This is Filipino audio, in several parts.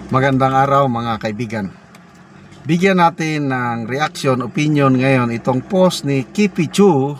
Magandang araw mga kaibigan. Bigyan natin ng reaction, opinion ngayon itong post ni Kipi Chu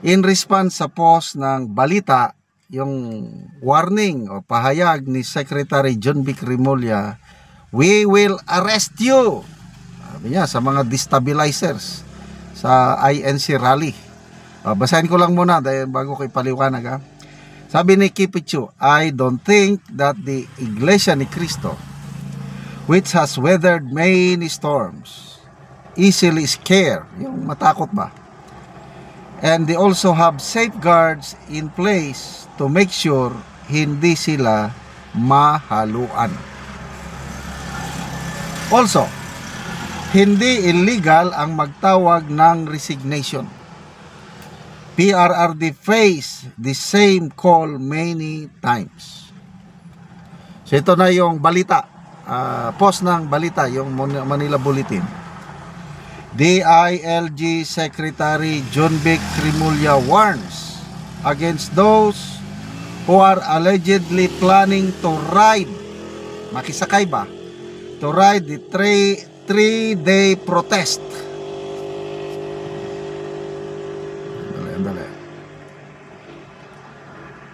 in response sa post ng balita, yung warning o pahayag ni Secretary John Vic Remulla, "We will arrest you." Sabi niya sa mga destabilizers sa INC rally. Basahin ko lang muna dahil bago ko ipaliwanag ha. Sabi ni Kipi Chu, "I don't think that the Iglesia ni Cristo, which has weathered many storms, easily scare," yung matakot ba, "and they also have safeguards in place to make sure hindi sila mahaluan. Also, hindi illegal ang magtawag ng resignation. PRRD faced the same call many times." So ito na yung balita, post ng balita, yung Manila Bulletin. DILG Secretary John Vic Remulla warns against those who are allegedly planning to ride, makisakay ba, to ride the three-day protest.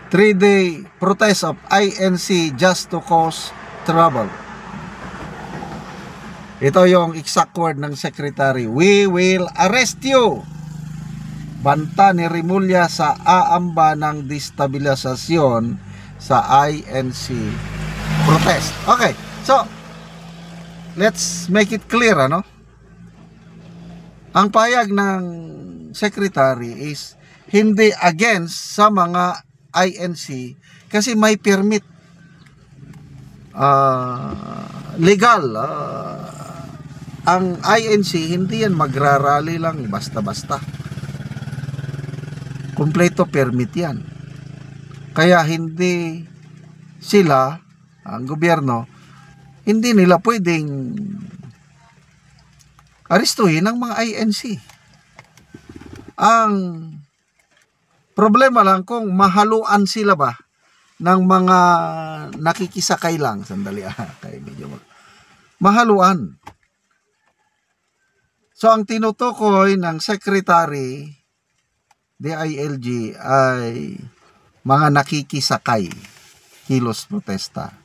3-day protest of INC just to cause trouble. Ito yung exact word ng Secretary. "We will arrest you." Banta ni Remulla sa aamba ng destabilisasyon sa INC protest. Okay, so let's make it clear, ano? Ang payag ng Secretary is hindi against sa mga INC kasi may permit, legal. Ang INC hindi yan magrarally lang basta-basta, kumpleto permit yan. Kaya hindi sila, ang gobyerno, hindi nila pwedeng arestuhin ang mga INC. Ang problema lang kung mahaluan sila ba ng mga nakikisakay lang. Sandali kaya medyo mahaluan. So ang tinutukoy ng Secretary DILG ay mga nakikisakay, kilos protesta.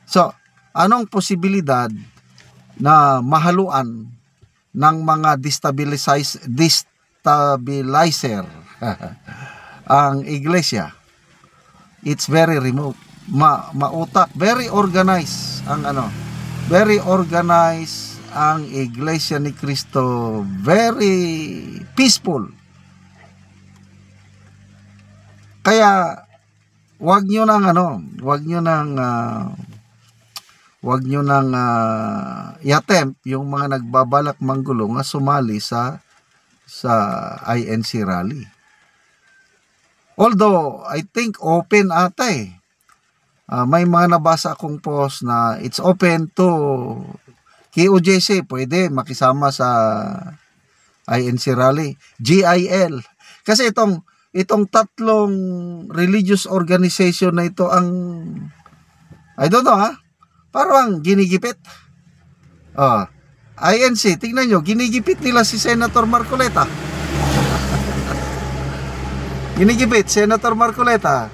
So anong posibilidad na mahaluan ng mga destabilizer ang iglesia? It's very remote, mautak, very organized very organized ang Iglesia ni Cristo, very peaceful. Kaya wag nyo nang i-attempt yung mga nagbabalak manggulo nga sumali sa INC rally. Although I think open ata may mga nabasa akong post na it's open to KOJC, pwede makisama sa INC rally, GIL. Kasi itong tatlong religious organization na ito ang, I don't know parang ginigipit. INC, tingnan nyo, ginigipit nila si Senator Marcoleta. Ginigipit, Senator Marcoleta.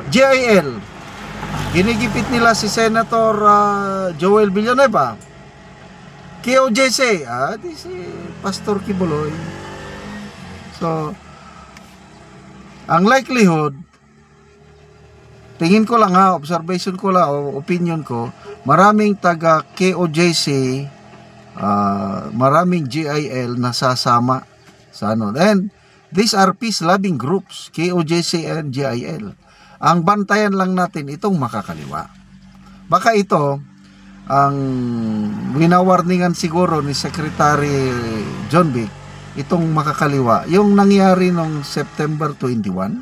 GIL, ginigipit nila si Senator Joel Villanueva. KOJC, di si Pastor Kibuloy. So, ang likelihood, tingin ko lang observation ko lang o opinion ko, maraming taga KOJC, maraming GIL nasasama sa And these are peace-loving groups, KOJC and GIL. Ang bantayan lang natin itong makakaliwa. Baka ito ang winawarningan siguro ni Secretary John Vic, itong makakaliwa, yung nangyari noong September 21,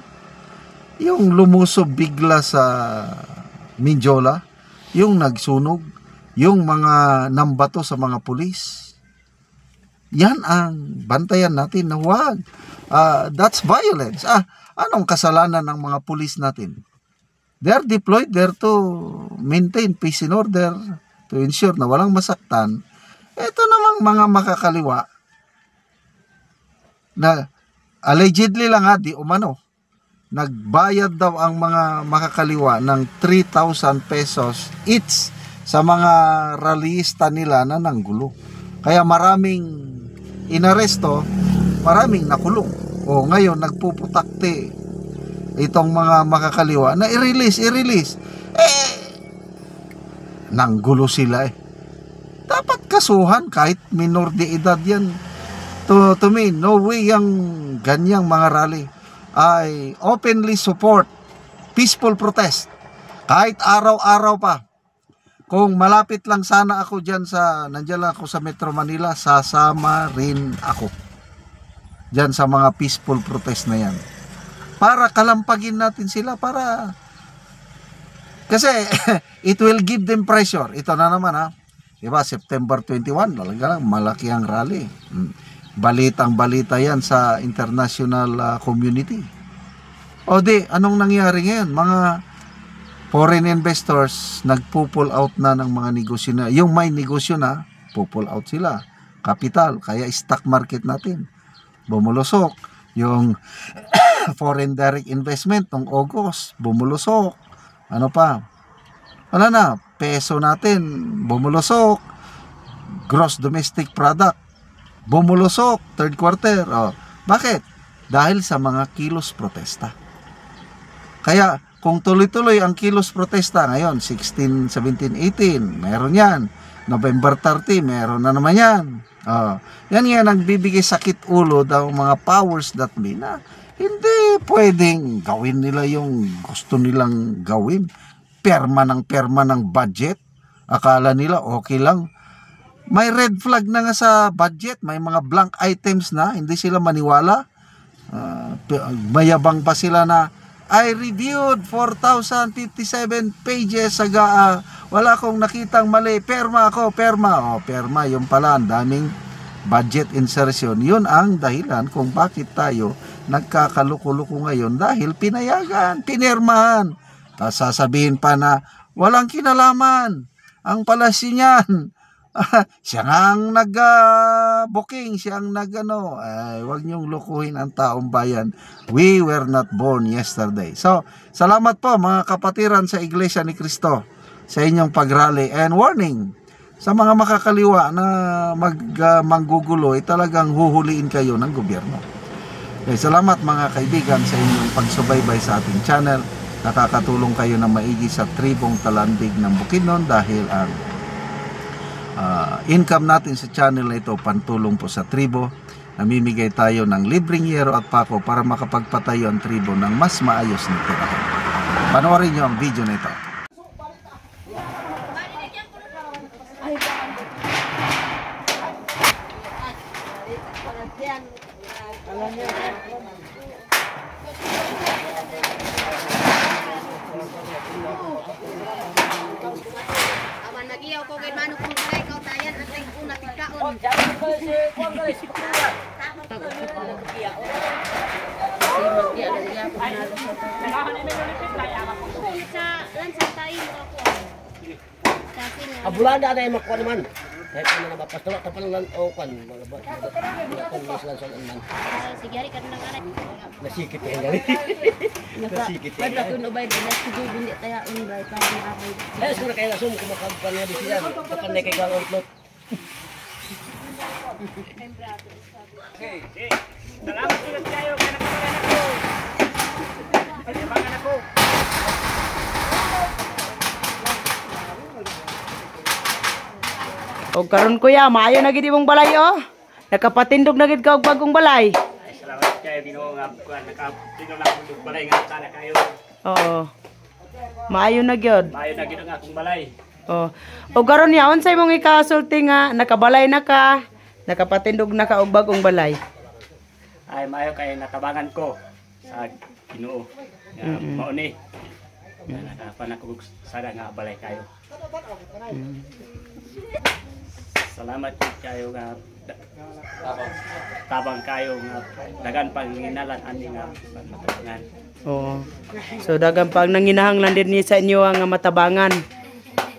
yung lumusob bigla sa Mindiola, yung nagsunog, yung mga nambato sa mga pulis. Yan ang bantayan natin na that's violence. Anong kasalanan ng mga pulis natin? They are deployed there to maintain peace and order, to ensure na walang masaktan. Ito namang mga makakaliwa na allegedly lang di umano, nagbayad daw ang mga makakaliwa ng 3,000 pesos each sa mga rallyista nila na nanggulo. Kaya maraming inaresto, maraming nakulong. O ngayon nagpuputakte itong mga makakaliwa na i-release. Nanggulo sila Dapat kasuhan kahit minor de edad yan. To me, no way yung ganyang mga rally. I openly support peaceful protest. Kahit araw-araw pa. Kung malapit lang sana ako dyan nandiyan lang ako sa Metro Manila, sasama rin ako dyan sa mga peaceful protest na yan. Para kalampagin natin sila, kasi it will give them pressure. Ito na naman diba, September 21, talaga lang, malaki ang rally. Balitang-balita yan sa international community. O anong nangyari ngayon? Mga foreign investors nagpo-pull out na ng mga negosyo na. Yung may negosyo na, pull out sila. Capital, kaya stock market natin bumulusok. Yung foreign direct investment ng August, bumulusok. Ano pa? Wala na, peso natin, bumulusok. Gross domestic product, bumulusok, third quarter. Bakit? Dahil sa mga kilos protesta. Kaya, kung tuloy-tuloy ang kilos protesta ngayon, 16, 17, 18, meron yan. November 30, meron na naman yan. Yan nga nagbibigay sakit ulo daw mga powers that be na hindi pwedeng gawin nila yung gusto nilang gawin. Perma ng budget. Akala nila okay lang. May red flag na nga sa budget. May mga blank items na. Hindi sila maniwala. Mayabang pa sila na I reviewed 4,057 pages wala akong nakitang mali. Perma ako, perma. Perma, yung pala, ang daming budget insertion. Yun ang dahilan kung bakit tayo nagkakaluko-luko ngayon dahil pinayagan, pinirmahan. Tapos sasabihin pa na walang kinalaman ang palasyo niyan. Siya nga ang nag-booking, siya ang huwag niyong lukuhin ang taong bayan. We were not born yesterday. So, salamat po mga kapatiran sa Iglesia ni Cristo sa inyong pagrally and warning sa mga makakaliwa na manggugulo, talagang huhuliin kayo ng gobyerno. Okay, salamat mga kaibigan sa inyong pagsubaybay sa ating channel. Nakakatulong kayo na maigi sa tribong Talandig ng Bukidnon dahil ang income natin sa channel na ito pantulong po sa tribo. Namimigay tayo ng libreng yero at pako para makapagpatayo ang tribo ng mas maayos na tirahan. Panoorin nyo ang video na ito. Awan magiyaw ko kay manok kung kay kau tayan at ay una tikaon. Abulada na yung makuha naman. Kahit ano na mapastulak na palang lantokan. Sige ari kan nang anak. Nasikit yung gari. Nasikit yung gari. Kuno bay na sige hindi tayaon bay para makapay. Siguro kaya nasum kumakabpan nga di siya. Kapan na kay kang outlook. Okay. Salamat ulit kayo kay nakakalan ako. Ayabangan ako. O karon kuya, maayo na gid imong balay Nakapatindog na gid ka og bagong balay. Ay, salamat kayo Ginoo nga kuan nakapindog na akong balay nga sana kayo. Oo. Maayo na gyud. Maayo na gid ang akong balay. O karon ya unsay imong ikasulti nga nakabalay na ka, nakapatindog na ka og bagong balay. Ay maayo kay natabangan ko sa Ginoo. Mao ni. Nakapan ako sana nga balay kayo. Salamat jud kayo nga tabang kayo nga dagan panginalan ani nga matabangan. Oo. So dagang pag nanginahanglan din ni sa inyo ang matabangan.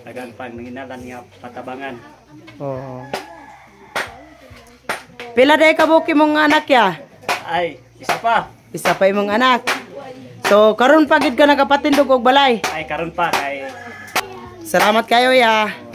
Dagan panginalan nga patabangan. Oo. Pila day kabuki mong anak ya? Ay, isa pa. Isa pa imong anak. So karon pagid ka nakapatindog og balay. Ay karon pa kay Salamat kayo ya.